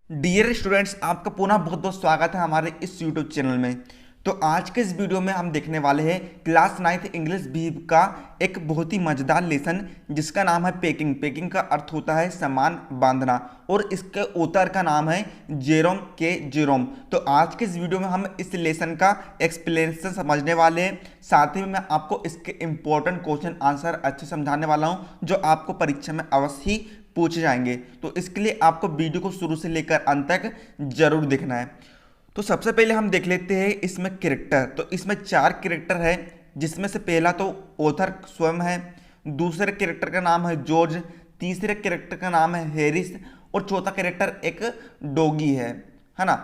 Dear students, आपका पुनः बहुत बहुत स्वागत है हमारे इस यूट्यूब चैनल में। तो आज के इस वीडियो में हम देखने वाले हैं क्लास 9th इंग्लिश बी का एक बहुत ही मज़ेदार लेसन जिसका नाम है पैकिंग। पैकिंग का अर्थ होता है सामान बांधना और इसके ऑथर का नाम है जेरोम। तो आज के इस वीडियो में हम इस लेसन का एक्सप्लेनेशन समझने वाले हैं। साथ ही में मैं आपको इसके इंपॉर्टेंट क्वेश्चन आंसर अच्छे समझाने वाला हूँ जो आपको परीक्षा में अवश्य ही पूछे जाएंगे। तो इसके लिए आपको वीडियो को शुरू से लेकर अंत तक जरूर देखना है। तो सबसे पहले हम देख लेते हैं इसमें कैरेक्टर। तो इसमें 4 कैरेक्टर है, जिसमें से पहला तो ऑथर स्वयं है, दूसरे कैरेक्टर का नाम है जॉर्ज, तीसरे कैरेक्टर का नाम है हैरिस और चौथा कैरेक्टर एक डॉगी है ना।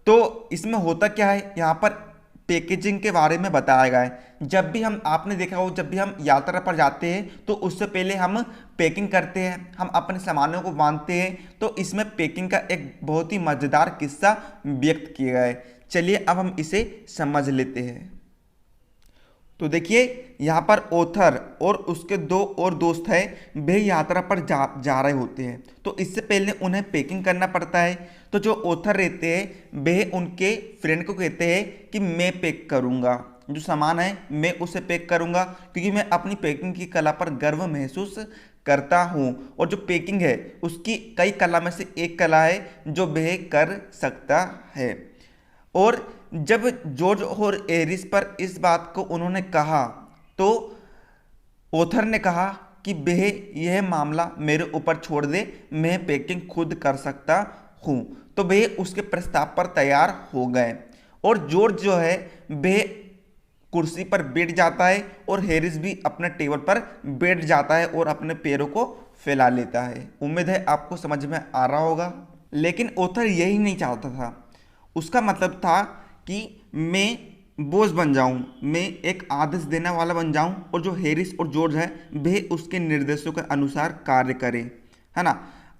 तो इसमें होता क्या है, यहाँ पर पैकेजिंग के बारे में बताया गया है। जब भी हम आपने देखा हो, जब भी हम यात्रा पर जाते हैं तो उससे पहले हम पैकिंग करते हैं, हम अपने सामानों को बांधते हैं। तो इसमें पैकिंग का एक बहुत ही मज़ेदार किस्सा व्यक्त किया गया है। चलिए अब हम इसे समझ लेते हैं। तो देखिए यहाँ पर ऑथर और उसके 2 और दोस्त हैं, वे यात्रा पर जा रहे होते हैं। तो इससे पहले उन्हें पैकिंग करना पड़ता है। तो जो ऑथर रहते हैं वे उनके फ्रेंड को कहते हैं कि मैं पैक करूँगा, जो सामान है मैं उसे पैक करूँगा, क्योंकि मैं अपनी पैकिंग की कला पर गर्व महसूस करता हूँ। और जो पैकिंग है उसकी कई कला में से एक कला है जो वह कर सकता है। और जब जॉर्ज और एरिस पर इस बात को उन्होंने कहा तो ऑथर ने कहा कि वह यह मामला मेरे ऊपर छोड़ दे, मैं पैकिंग खुद कर सकता हूँ। तो वह उसके प्रस्ताव पर तैयार हो गए और जॉर्ज जो है वह कुर्सी पर बैठ जाता है और हैरिस भी अपने टेबल पर बैठ जाता है और अपने पैरों को फैला लेता है। उम्मीद है आपको समझ में आ रहा होगा। लेकिन ऑथर यही नहीं चाहता था। उसका मतलब था कि मैं बॉस बन जाऊं, मैं एक आदेश देने वाला बन जाऊं और जो हैरिस और जॉर्ज है वे उसके निर्देशों के अनुसार कार्य करें, है ना।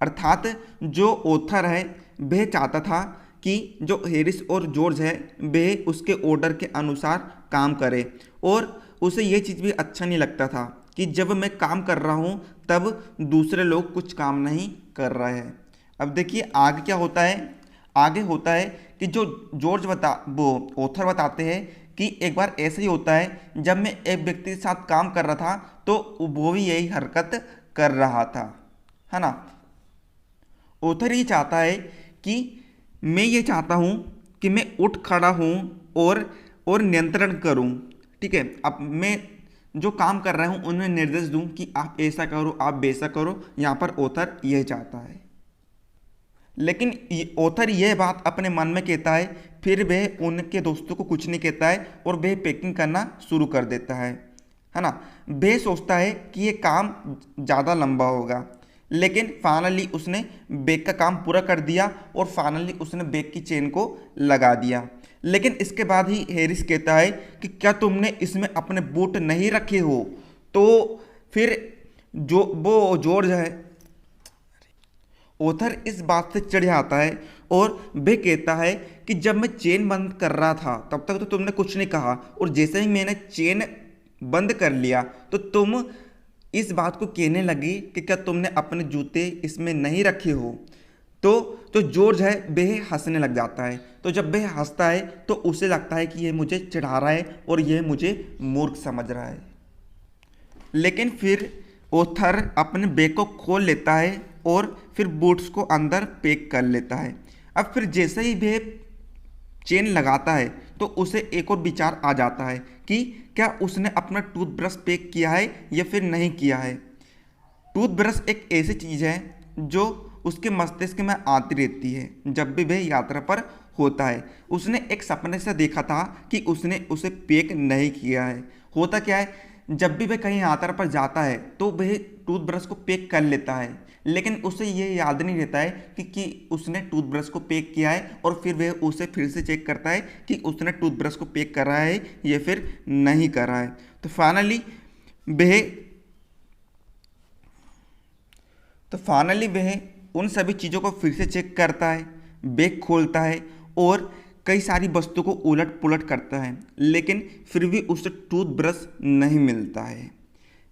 अर्थात जो ऑथर है वह चाहता था कि जो हैरिस और जॉर्ज है वे उसके ऑर्डर के अनुसार काम करे। और उसे ये चीज़ भी अच्छा नहीं लगता था कि जब मैं काम कर रहा हूँ तब दूसरे लोग कुछ काम नहीं कर रहे हैं। अब देखिए आगे क्या होता है। आगे होता है कि जो जॉर्ज वो ऑथर बताते हैं कि एक बार ऐसा ही होता है, जब मैं एक व्यक्ति के साथ काम कर रहा था तो वो भी यही हरकत कर रहा था, है ना। ऑथर ये चाहता है कि मैं ये चाहता हूँ कि मैं उठ खड़ा हूँ और नियंत्रण करूँ, ठीक है। अब मैं जो काम कर रहा हूँ उन्हें निर्देश दूँ कि आप ऐसा करो, आप वैसा करो। यहाँ पर ऑथर यह चाहता है। लेकिन ऑथर यह बात अपने मन में कहता है, फिर वह उनके दोस्तों को कुछ नहीं कहता है और वह पैकिंग करना शुरू कर देता है ना। वह सोचता है कि ये काम ज़्यादा लंबा होगा, लेकिन फाइनली उसने बैग का काम पूरा कर दिया और फाइनली उसने बैग की चेन को लगा दिया। लेकिन इसके बाद ही हैरिस कहता है कि क्या तुमने इसमें अपने बूट नहीं रखे हो। तो फिर जो वो जॉर्ज है, ऑथर इस बात से चिढ़ जाता है और वह कहता है कि जब मैं चेन बंद कर रहा था तब तक तो तुमने कुछ नहीं कहा, और जैसे ही मैंने चेन बंद कर लिया तो तुम इस बात को कहने लगी कि क्या तुमने अपने जूते इसमें नहीं रखे हो। तो जॉर्ज है वह हंसने लग जाता है। तो जब वह हंसता है तो उसे लगता है कि यह मुझे चिढ़ा रहा है और यह मुझे मूर्ख समझ रहा है। लेकिन फिर ऑथर अपने बैग को खोल लेता है और फिर बूट्स को अंदर पैक कर लेता है। अब फिर जैसे ही वह चेन लगाता है तो उसे एक और विचार आ जाता है कि क्या उसने अपना टूथब्रश पैक किया है या फिर नहीं किया है। टूथब्रश एक ऐसी चीज़ है जो उसके मस्तिष्क में आती रहती है जब भी वह यात्रा पर होता है। उसने एक सपने से देखा था कि उसने उसे पैक नहीं किया है। होता क्या है, जब भी वह कहीं यात्रा पर जाता है तो वह टूथब्रश को पैक कर लेता है, लेकिन उसे ये याद नहीं रहता है कि उसने टूथब्रश को पैक किया है। और फिर वह उसे फिर से चेक करता है कि उसने टूथब्रश को पैक कर रहा है या फिर नहीं कर रहा है। तो फाइनली वह उन सभी चीज़ों को फिर से चेक करता है, बैग खोलता है और कई सारी वस्तु को उलट पुलट करता है, लेकिन फिर भी उसे टूथब्रश नहीं मिलता है।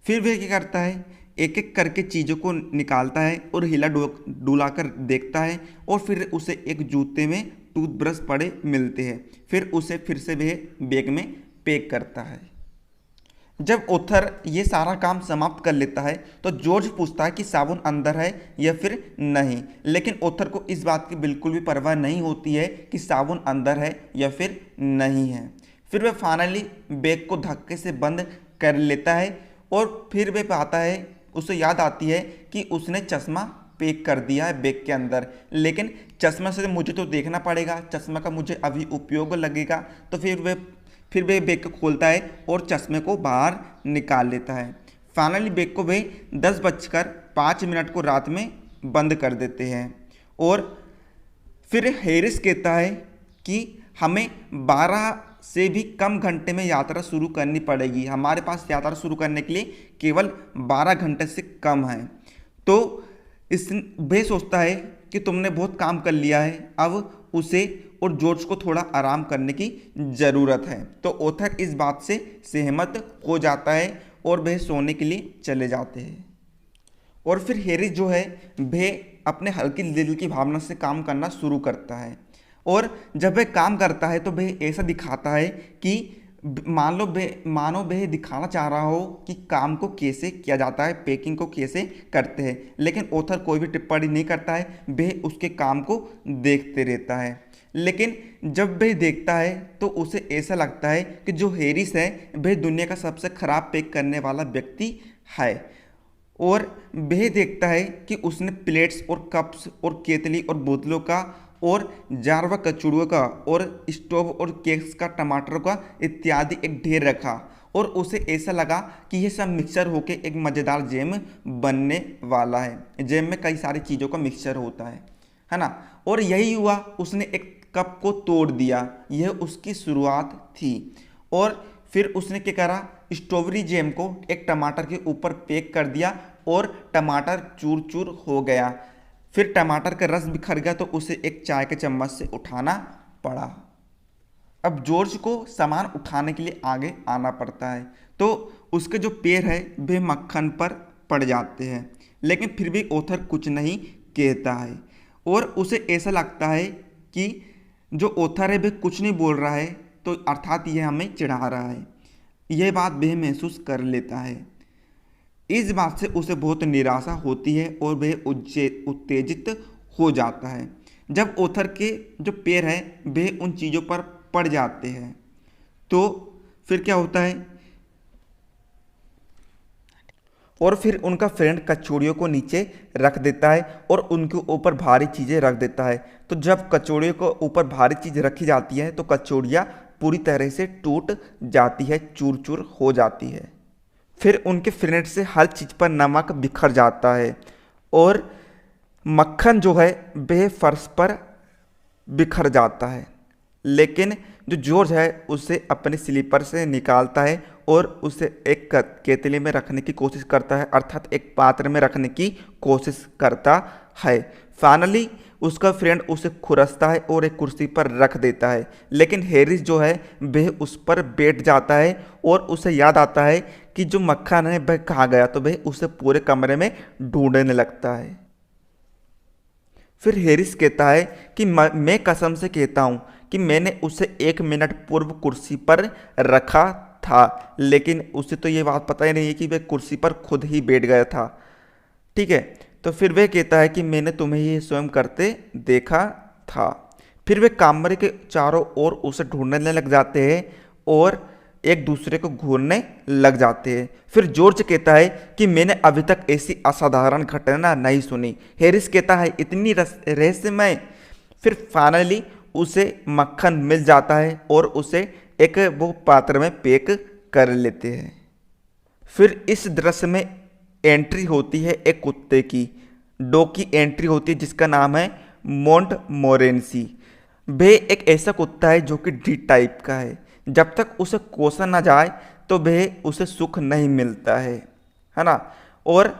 फिर वह क्या करता है एक एक करके चीज़ों को निकालता है और हिला डुला कर देखता है और फिर उसे एक जूते में टूथब्रश पड़े मिलते हैं। फिर उसे फिर से वह बैग में पैक करता है। जब ओथर ये सारा काम समाप्त कर लेता है तो जॉर्ज पूछता है कि साबुन अंदर है या फिर नहीं, लेकिन ओथर को इस बात की बिल्कुल भी परवाह नहीं होती है कि साबुन अंदर है या फिर नहीं है। फिर वह फाइनली बैग को धक्के से बंद कर लेता है और फिर वह पाता है, उसे याद आती है कि उसने चश्मा पैक कर दिया है बैग के अंदर, लेकिन चश्मा से मुझे तो देखना पड़ेगा, चश्मा का मुझे अभी उपयोग लगेगा। तो फिर वह बैग को खोलता है और चश्मे को बाहर निकाल लेता है। फाइनली बैग को वे 10:05 को रात में बंद कर देते हैं और फिर हैरिस कहता है कि हमें 12 से भी कम घंटे में यात्रा शुरू करनी पड़ेगी, हमारे पास यात्रा शुरू करने के लिए केवल 12 घंटे से कम है। तो वह सोचता है कि तुमने बहुत काम कर लिया है, अब उसे और जॉर्ज को थोड़ा आराम करने की ज़रूरत है। तो ओथर इस बात से सहमत हो जाता है और वह सोने के लिए चले जाते हैं। और फिर हैरिस जो है वह अपने हल्की दिल की भावना से काम करना शुरू करता है और जब वह काम करता है तो वह ऐसा दिखाता है कि मानो वह दिखाना चाह रहा हो कि काम को कैसे किया जाता है, पैकिंग को कैसे करते हैं, लेकिन ऑथर कोई भी टिप्पणी नहीं करता है, वह उसके काम को देखते रहता है। लेकिन जब वह देखता है तो उसे ऐसा लगता है कि जो हैरिस है वह दुनिया का सबसे खराब पैक करने वाला व्यक्ति है। और वह देखता है कि उसने प्लेट्स और कप्स और केतली और बोतलों का और जार व कचड़ुओं का और स्टोव और केक्स का, टमाटर का इत्यादि एक ढेर रखा और उसे ऐसा लगा कि यह सब मिक्सचर होके एक मज़ेदार जैम बनने वाला है। जैम में कई सारी चीज़ों का मिक्सचर होता है ना। और यही हुआ, उसने एक कप को तोड़ दिया, यह उसकी शुरुआत थी। और फिर उसने क्या करा, स्ट्रॉबेरी जैम को एक टमाटर के ऊपर पैक कर दिया और टमाटर चूर चूर हो गया। फिर टमाटर का रस बिखर गया तो उसे एक चाय के चम्मच से उठाना पड़ा। अब जॉर्ज को सामान उठाने के लिए आगे आना पड़ता है तो उसके जो पैर है वे मक्खन पर पड़ जाते हैं, लेकिन फिर भी ऑथर कुछ नहीं कहता है और उसे ऐसा लगता है कि जो ऑथर है वह कुछ नहीं बोल रहा है, तो अर्थात यह हमें चिढ़ा रहा है। यह बात वह महसूस कर लेता है। इस बात से उसे बहुत निराशा होती है और वह उत्तेजित हो जाता है। जब ऑथर के जो पैर हैं वह उन चीज़ों पर पड़ जाते हैं तो फिर क्या होता है, और फिर उनका फ्रेंड कचौड़ियों को नीचे रख देता है और उनके ऊपर भारी चीज़ें रख देता है। तो जब कचौड़ियों को ऊपर भारी चीज़ रखी जाती है तो कचौड़ियाँ पूरी तरह से टूट जाती है, चूर चूर हो जाती है। फिर उनके फ्रेंड से हर चीज़ पर नमक बिखर जाता है और मक्खन जो है वह फर्श पर बिखर जाता है। लेकिन जो जॉर्ज है उसे अपने स्लीपर से निकालता है और उसे एक केतली में रखने की कोशिश करता है, अर्थात एक पात्र में रखने की कोशिश करता है। फाइनली उसका फ्रेंड उसे खुरसता है और एक कुर्सी पर रख देता है, लेकिन हैरिस जो है वह उस पर बैठ जाता है और उसे याद आता है कि जो मक्खन है वह कहाँ गया, तो वह उसे पूरे कमरे में ढूंढने लगता है। फिर हैरिस कहता है कि मैं कसम से कहता हूँ कि मैंने उसे 1 मिनट पूर्व कुर्सी पर रखा था, लेकिन उसे तो ये बात पता ही नहीं है कि वह कुर्सी पर खुद ही बैठ गया था। ठीक है, तो फिर वह कहता है कि मैंने तुम्हें ये स्वयं करते देखा था। फिर वे कमरे के चारों ओर उसे ढूंढने लग जाते हैं और एक दूसरे को घूरने लग जाते हैं। फिर जॉर्ज कहता है कि मैंने अभी तक ऐसी असाधारण घटना नहीं सुनी। हैरिस कहता है इतनी रहस्यमय। फिर फाइनली उसे मक्खन मिल जाता है और उसे एक वो पात्र में पैक कर लेते हैं। फिर इस दृश्य में एंट्री होती है एक कुत्ते की, डॉग की एंट्री होती है जिसका नाम है मोंटमोरेंसी। वह एक ऐसा कुत्ता है जो कि डी टाइप का है। जब तक उसे कोसा ना जाए तो वह उसे सुख नहीं मिलता है ना। और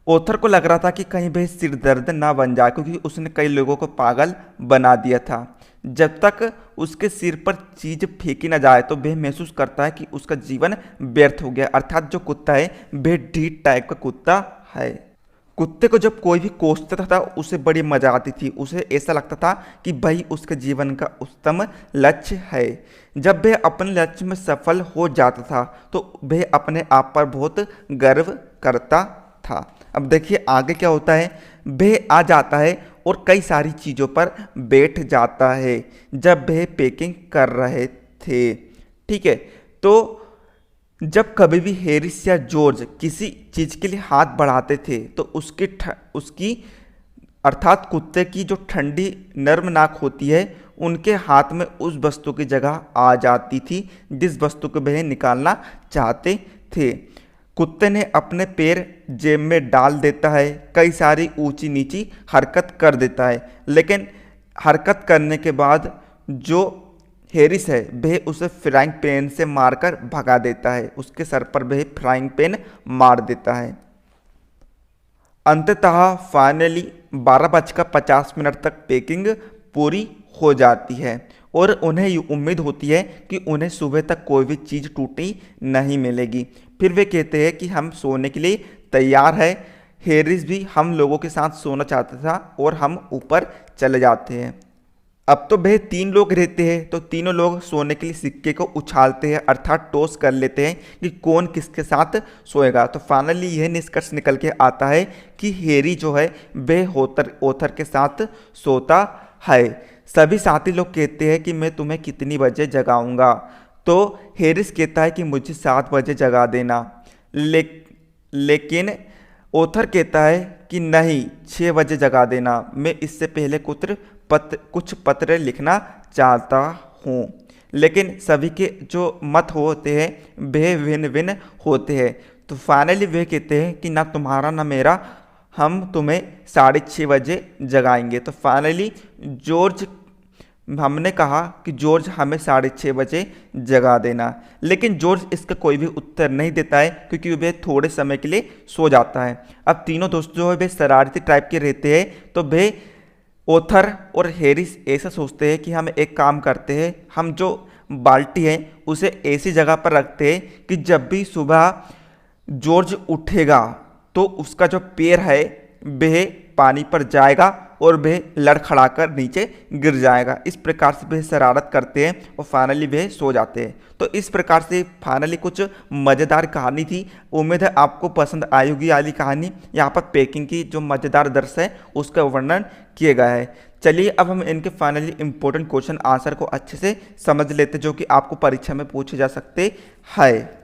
ऑथर को लग रहा था कि कहीं वह सिर दर्द ना बन जाए, क्योंकि उसने कई लोगों को पागल बना दिया था। जब तक उसके सिर पर चीज़ फेंकी ना जाए तो वह महसूस करता है कि उसका जीवन व्यर्थ हो गया, अर्थात जो कुत्ता है वह डी टाइप का कुत्ता है। कुत्ते को जब कोई भी कोसता था उसे बड़ी मजा आती थी, उसे ऐसा लगता था कि भाई उसके जीवन का उच्चतम लक्ष्य है। जब वह अपने लक्ष्य में सफल हो जाता था तो वह अपने आप पर बहुत गर्व करता था। अब देखिए आगे क्या होता है, वह आ जाता है और कई सारी चीज़ों पर बैठ जाता है जब वह पैकिंग कर रहे थे। ठीक है, तो जब कभी भी हैरिस या जॉर्ज किसी चीज़ के लिए हाथ बढ़ाते थे तो उसकी अर्थात कुत्ते की जो ठंडी नर्म नाक होती है उनके हाथ में उस वस्तु की जगह आ जाती थी जिस वस्तु को वह निकालना चाहते थे। कुत्ते ने अपने पैर जेब में डाल देता है, कई सारी ऊंची नीची हरकत कर देता है, लेकिन हरकत करने के बाद जो हैरिस है वह उसे फ्राइंग पैन से मारकर भगा देता है, उसके सर पर वह फ्राइंग पैन मार देता है। अंततः फाइनली 12:50 तक पैकिंग पूरी हो जाती है और उन्हें उम्मीद होती है कि उन्हें सुबह तक कोई भी चीज़ टूटी नहीं मिलेगी। फिर वे कहते हैं कि हम सोने के लिए तैयार है। हैरिस भी हम लोगों के साथ सोना चाहता था और हम ऊपर चले जाते हैं। अब तो वह 3 लोग रहते हैं तो तीनों लोग सोने के लिए सिक्के को उछालते हैं, अर्थात टॉस कर लेते हैं कि कौन किसके साथ सोएगा। तो फाइनली यह निष्कर्ष निकल के आता है कि हैरी जो है वह ओथर के साथ सोता है। सभी साथी लोग कहते हैं कि मैं तुम्हें कितनी बजे जगाऊंगा, तो हैरिस कहता है कि मुझे 7 बजे जगा देना, लेकिन ओथर कहता है कि नहीं 6 बजे जगा देना, मैं इससे पहले कुछ पत्र लिखना चाहता हूँ। लेकिन सभी के जो मत होते हैं वह भिन्न भिन्न होते हैं। तो फाइनली वे कहते हैं कि ना तुम्हारा ना मेरा, हम तुम्हें 6:30 बजे जगाएंगे। तो फाइनली हमने कहा कि जॉर्ज हमें 6:30 बजे जगा देना, लेकिन जॉर्ज इसका कोई भी उत्तर नहीं देता है क्योंकि वह थोड़े समय के लिए सो जाता है। अब तीनों दोस्त जो है वे शरारती टाइप के रहते हैं, तो वे ओथर और हैरिस ऐसा सोचते हैं कि हम एक काम करते हैं, हम जो बाल्टी है उसे ऐसी जगह पर रखते हैं कि जब भी सुबह जॉर्ज उठेगा तो उसका जो पैर है वह पानी पर जाएगा और वह लड़खड़ाकर नीचे गिर जाएगा। इस प्रकार से वह शरारत करते हैं और फाइनली वह सो जाते हैं। तो इस प्रकार से फाइनली कुछ मज़ेदार कहानी थी। उम्मीद है आपको पसंद आई होगी वाली कहानी। यहाँ पर पैकिंग की जो मज़ेदार दृश्य है उसका वर्णन किया गया है। चलिए अब हम इनके फाइनली इंपॉर्टेंट क्वेश्चन आंसर को अच्छे से समझ लेते जो कि आपको परीक्षा में पूछे जा सकते हैं।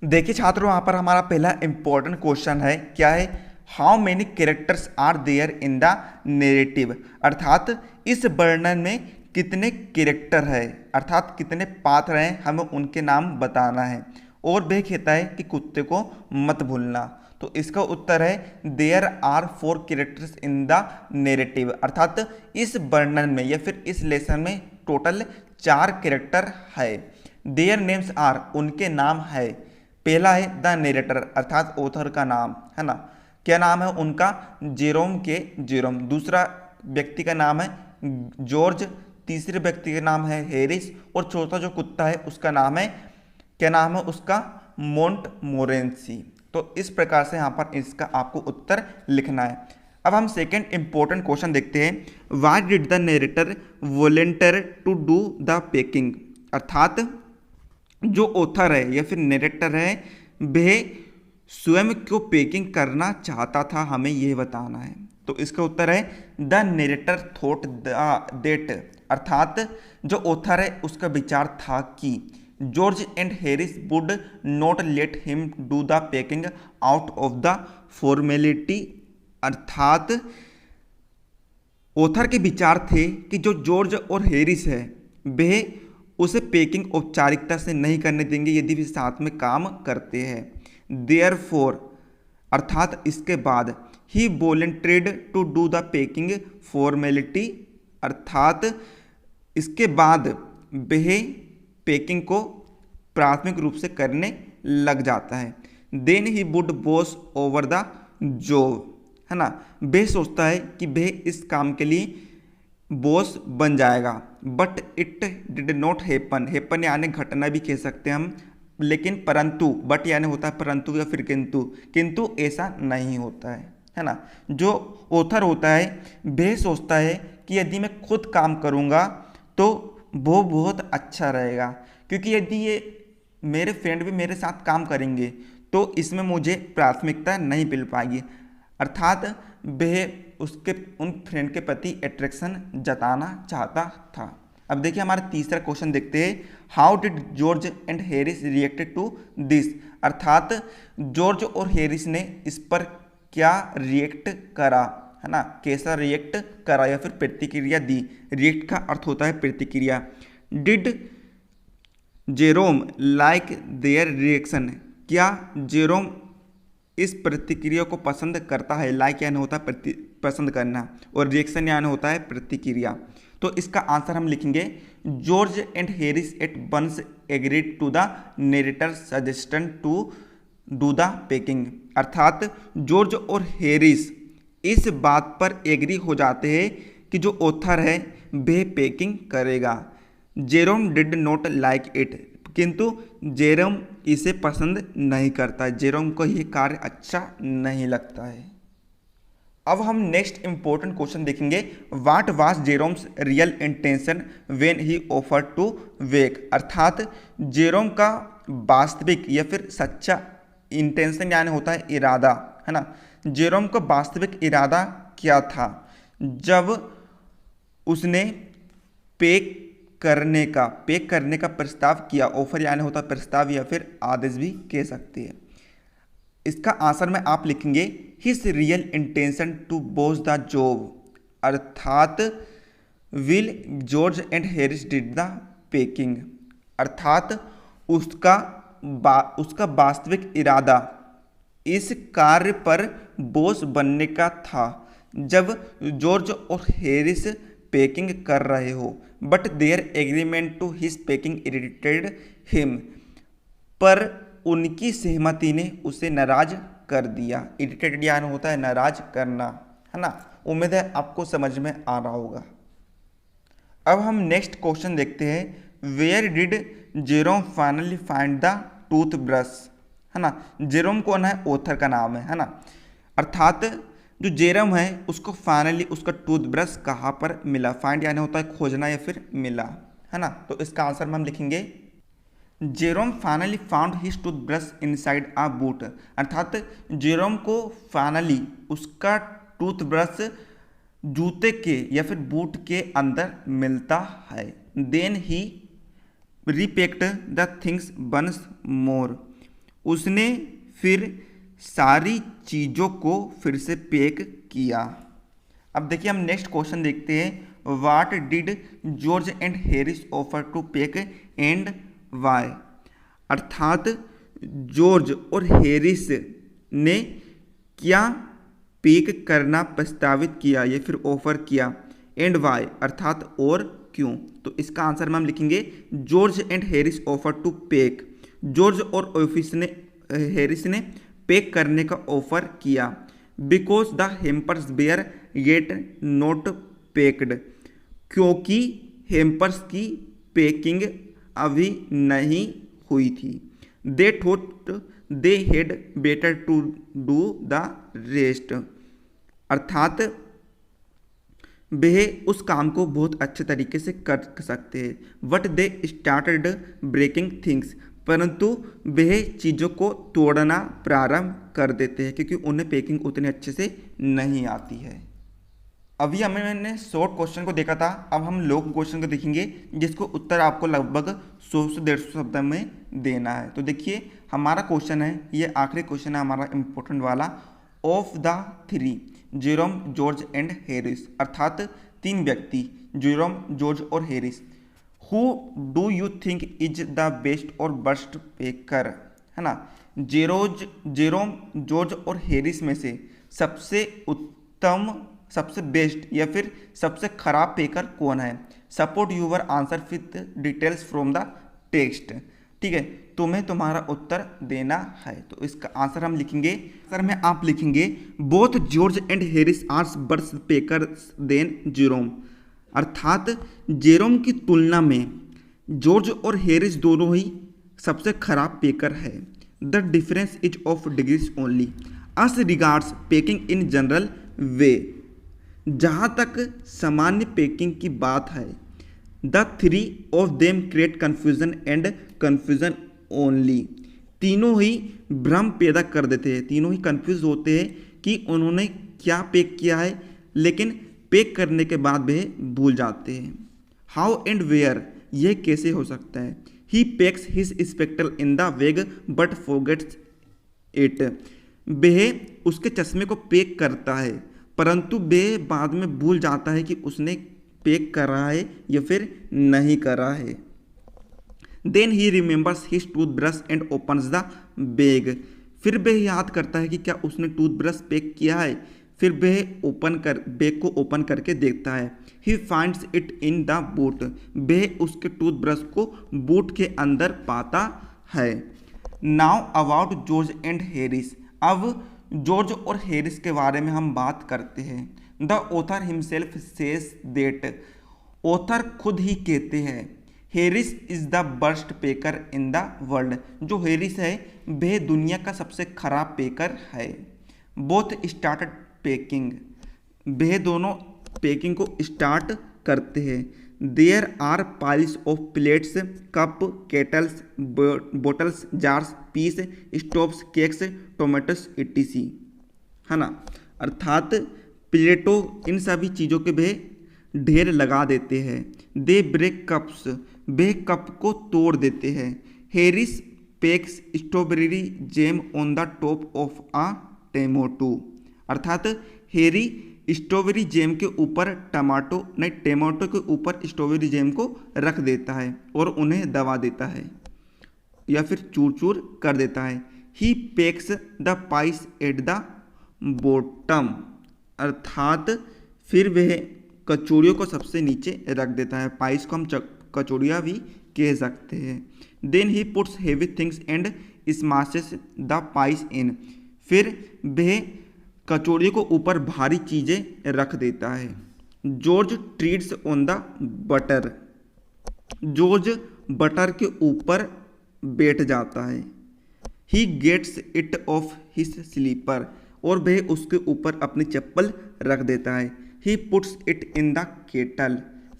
देखिए छात्रों, यहाँ पर हमारा पहला इंपॉर्टेंट क्वेश्चन है, क्या है, how many characters are there in the narrative, अर्थात इस वर्णन में कितने कैरेक्टर है, अर्थात कितने पात्र हैं, हमें उनके नाम बताना है। और वह कहता है कि कुत्ते को मत भूलना। तो इसका उत्तर है there are 4 characters in the narrative, अर्थात इस वर्णन में या फिर इस लेसन में टोटल 4 कैरेक्टर है। देयर नेम्स आर, उनके नाम है। पहला है द नेरेटर, अर्थात ऑथर का नाम है ना, क्या नाम है उनका, जेरोम। दूसरा व्यक्ति का नाम है जॉर्ज, तीसरे व्यक्ति का नाम है हैरिस और चौथा जो कुत्ता है उसका नाम है, क्या नाम है उसका, मोंटमोरेंसी। तो इस प्रकार से यहाँ पर इसका आपको उत्तर लिखना है। अब हम सेकंड इंपॉर्टेंट क्वेश्चन देखते हैं, why did the narrator volunteer to do the packing, अर्थात जो ऑथर है या फिर नरेटर है वह स्वयं क्यों पैकिंग करना चाहता था, हमें यह बताना है। तो इसका उत्तर है द नरेटर थॉट दैट, अर्थात जो ऑथर है उसका विचार था कि George and Harris would not let him do the packing out of the formality, अर्थात ऑथर के विचार थे कि जो जॉर्ज और हैरिस है वह उसे पैकिंग औपचारिकता से नहीं करने देंगे यदि वे साथ में काम करते हैं। देयरफॉर, अर्थात इसके बाद, he volunteered to do the packing formality, अर्थात इसके बाद वह पैकिंग को प्राथमिक रूप से करने लग जाता है। Then he would boss over the job, है ना, वह सोचता है कि वह इस काम के लिए बॉस बन जाएगा। But it did not happen, happen यानी घटना भी कह सकते हैं हम, लेकिन परंतु, बट यानी होता है परंतु या फिर किंतु, किंतु ऐसा नहीं होता है ना। जो ऑथर होता है वह सोचता है कि यदि मैं खुद काम करूँगा तो वो बहुत अच्छा रहेगा, क्योंकि यदि ये मेरे फ्रेंड भी मेरे साथ काम करेंगे तो इसमें मुझे प्राथमिकता नहीं मिल पाएगी, अर्थात वह उसके उन फ्रेंड के प्रति अट्रैक्शन जताना चाहता था। अब देखिए हमारा तीसरा क्वेश्चन देखते हैं, how did George and Harris reacted to this, अर्थात जॉर्ज और हैरिस ने इस पर क्या रिएक्ट करा, है ना, कैसा रिएक्ट करा या फिर प्रतिक्रिया दी। रिएक्ट का अर्थ होता है प्रतिक्रिया। Did Jerome like their reaction, क्या जेरोम इस प्रतिक्रिया को पसंद करता है। लाइक यानी होता है पसंद करना और रिएक्शन यानी होता है प्रतिक्रिया। तो इसका आंसर हम लिखेंगे, George and Harris at once agreed to the narrator suggestion to do the packing, अर्थात जॉर्ज और हैरिस इस बात पर एग्री हो जाते हैं कि जो ऑथर है वह पैकिंग करेगा। Jerome did not like it, किंतु जेरोम इसे पसंद नहीं करता, जेरोम को यह कार्य अच्छा नहीं लगता है। अब हम नेक्स्ट इंपॉर्टेंट क्वेश्चन देखेंगे, what was Jerome's real intention when he offer to wake, अर्थात जेरोम का वास्तविक या फिर सच्चा इंटेंशन यानी होता है इरादा, है ना। जेरोम का वास्तविक इरादा क्या था जब उसने पैक करने का प्रस्ताव किया। ऑफर यानी होता है प्रस्ताव या फिर आदेश भी कह सकते हैं। इसका आंसर में आप लिखेंगे, his real intention to boss the job, अर्थात will George and Harris did the packing, अर्थात उसका वास्तविक इरादा इस कार्य पर बॉस बनने का था जब जॉर्ज और हैरिस पैकिंग कर रहे हो, but their agreement to his packing irritated him, पर उनकी सहमति ने उसे नाराज कर दिया। इरिटेटेड यानी होता है नाराज करना, है ना। उम्मीद है आपको समझ में आ रहा होगा। अब हम नेक्स्ट क्वेश्चन देखते हैं, where did Jerome finally find the toothbrush, है ना। जेरोम कौन है, ऑथर का नाम है ना, अर्थात जो जेरोम है उसको फाइनली उसका टूथब्रश कहाँ पर मिला। फाइंड यानी होता है खोजना या फिर मिला, है ना। तो इसका आंसर में हम लिखेंगे, Jerome finally found his toothbrush inside a boot, अर्थात जेरोम को फाइनली उसका टूथब्रश जूते के या फिर बूट के अंदर मिलता है। Then he repacked the things once more, उसने फिर सारी चीज़ों को फिर से पैक किया। अब देखिए हम नेक्स्ट क्वेश्चन देखते हैं, what did George and Harris offer to pack and why, अर्थात जॉर्ज और हैरिस ने क्या पैक करना प्रस्तावित किया या फिर ऑफर किया, एंड वाई अर्थात और क्यों। तो इसका आंसर में हम लिखेंगे, George and Harris offer to pack, George और हैरिस ने पैक करने का ऑफर किया। Because the hampers were yet not packed, क्योंकि हेम्पर्स की पैकिंग अभी नहीं हुई थी। They thought they had better to do the rest, अर्थात वह उस काम को बहुत अच्छे तरीके से कर सकते हैं। But they started breaking things, परंतु वह चीज़ों को तोड़ना प्रारंभ कर देते हैं क्योंकि उन्हें पैकिंग उतने अच्छे से नहीं आती है। अभी मैंने शॉर्ट क्वेश्चन को देखा था, अब हम लॉन्ग क्वेश्चन को देखेंगे जिसको उत्तर आपको लगभग 100 से 150 शब्द में देना है। तो देखिए हमारा क्वेश्चन है, ये आखिरी क्वेश्चन है हमारा इम्पोर्टेंट वाला, of the three Jerome George and Harris, अर्थात तीन व्यक्ति जेरोम जॉर्ज और Harris, who do you think is the best और वर्स्ट पेकर, है ना। जेरोम जॉर्ज और हैरिस में से सबसे उत्तम, सबसे बेस्ट या फिर सबसे खराब पेकर कौन है। Support your answer with details from the text, ठीक है, तुम्हें तुम्हारा उत्तर देना है। तो इसका आंसर हम लिखेंगे, आंसर में आप लिखेंगे, both George and Harris are worse packer than Jerome, अर्थात जेरोम की तुलना में जॉर्ज और हैरिस दोनों ही सबसे खराब पेकर है। The difference is of degrees only us regards packing in general वे। जहाँ तक सामान्य पेकिंग की बात है, the three of them create confusion and confusion only. तीनों ही भ्रम पैदा कर देते हैं, तीनों ही कंफ्यूज होते हैं कि उन्होंने क्या पेक किया है, लेकिन पेक करने के बाद वे भूल जाते हैं। हाउ एंड वेयर, यह कैसे हो सकता है। He packs his spectacle in the bag but forgets it. वह उसके चश्मे को पेक करता है परंतु वह बाद में भूल जाता है कि उसने पेक करा है या फिर नहीं करा है। Then he remembers his toothbrush and opens the bag. फिर वह याद करता है कि क्या उसने टूथब्रश पेक किया है, फिर वह बैग को ओपन करके देखता है। He finds it in the boot. वह उसके टूथब्रश को बूट के अंदर पाता है। Now about George and Harris. अब जॉर्ज और हैरिस के बारे में हम बात करते हैं। The author himself says that. Author खुद ही कहते हैं Harris is the worst picker in the world. जो हैरिस है वह दुनिया का सबसे खराब पेकर है। Both started packing. वह दोनों पेकिंग को स्टार्ट करते हैं। There are piles of plates, cups, kettles, bottles, jars, pies, stoves, cakes, tomatoes etc, है ना। अर्थात प्लेटों, इन सभी चीज़ों के वे ढेर लगा देते हैं। They break cups. वे कप को तोड़ देते हैं। Harris packs strawberry jam on the top of a tomato. अर्थात हैरी स्ट्रॉबेरी जैम के ऊपर टमाटो के ऊपर स्ट्रॉबेरी जैम को रख देता है और उन्हें दबा देता है या फिर चूर चूर कर देता है। He packs the pies at the bottom. अर्थात फिर वह कचौड़ियों को सबसे नीचे रख देता है। पाइस को हम कचौड़ियाँ भी कह सकते हैं। Then he puts heavy things and smashes the pies in. फिर वह कचौड़ी को ऊपर भारी चीज़ें रख देता है। George treads on the butter. George butter के ऊपर बैठ जाता है। He gets it off his slipper. और वह उसके ऊपर अपनी चप्पल रख देता है। He puts it in the kettle.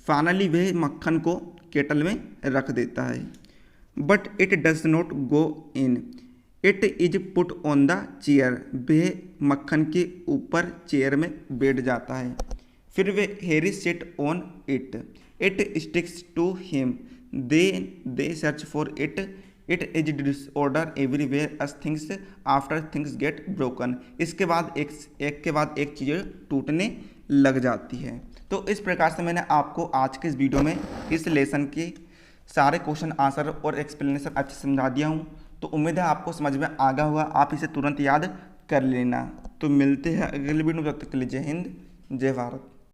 Finally वह मक्खन को केटल में रख देता है। But it does not go in. It is put on the chair. वह मक्खन के ऊपर चेयर में बैठ जाता है। फिर वे Harris sat on it. It sticks to him. They search for it. It is disorder everywhere as things after things get broken. इसके बाद एक के बाद एक चीज़ें टूटने लग जाती है। तो इस प्रकार से मैंने आपको आज के इस वीडियो में इस लेसन के सारे क्वेश्चन आंसर और एक्सप्लेनेशन अच्छे से समझा दिया हूँ। तो उम्मीद है आपको समझ में आ गया होगा, आप इसे तुरंत याद कर लेना। तो मिलते हैं अगले वीडियो में, जब तक के लिए जय हिंद जय भारत।